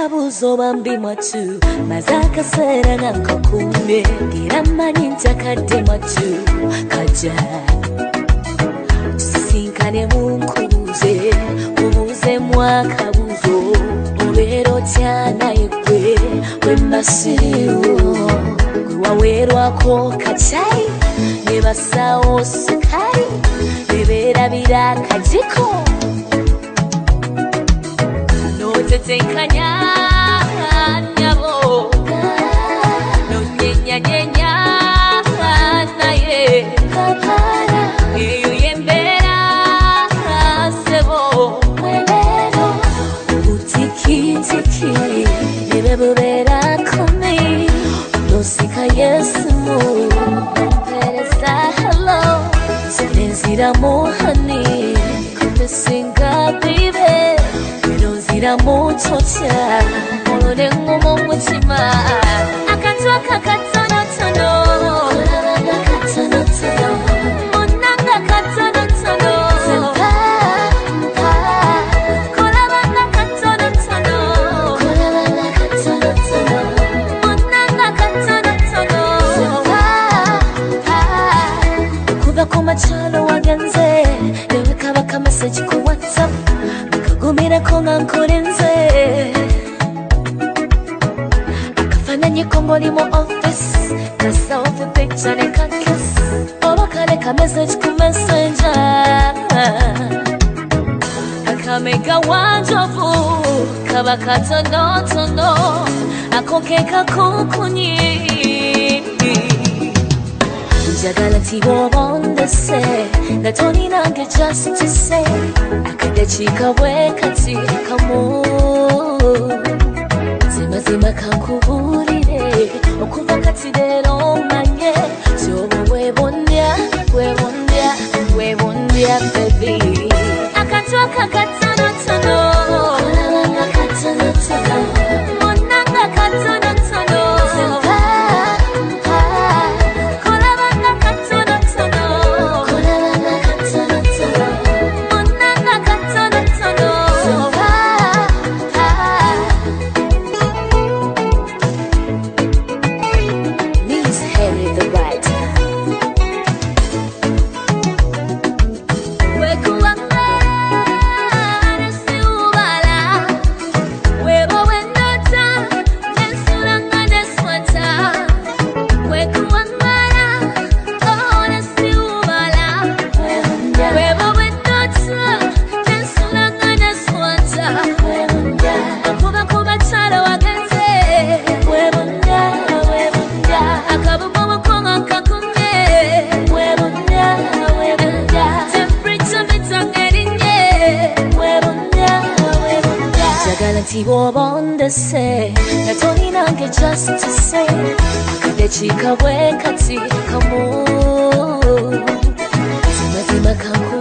akabuzo bambi mwatu mazaka sera nkakumye giramani ntakadde mwatu kaja sisinkane munkubuze ubuze mwakabuzo ubero tyana yekwe wembasiriwo gwawerwako kachai nebasawo sukari neberabira kajiko notetenkanya nyabo nonyenyanyenya naye kapara iyo yembera sebo mwelero utikitiki nebebubera kumi nosika yesu mu pereza hello sinzira muhani kumesinga bibe nozira mutocha olone ngomo mutima akatwa kakatono tono kulabanga katono tono monanga katono tono sempa mpa kulabanga katono tono kulabanga katono tono monanga katono tono sempa mpa kuba kumachalo waganze lewe kabaka message ku WhatsApp gumira konga nkorenze akafananye kongoli mu office kasa off picture ne kakis obakale ka message ku messenger akamega wanjovu kabaka tono tono akokeka kukunyi njagala tibobondese natoni nange just to say akadachika wekati kamu zimazima kankuburire okuva kati lero manye kyobo webondya baby akatwa kakatono tono kulabanga katono tono monanga katono tono sempa mpa kulabanga katono tono kulabanga katono tono monanga katono tono sempa mpa Miss Harry the writer tibobondese natoni nange just to say akadachika wekati kamu zimazima kanku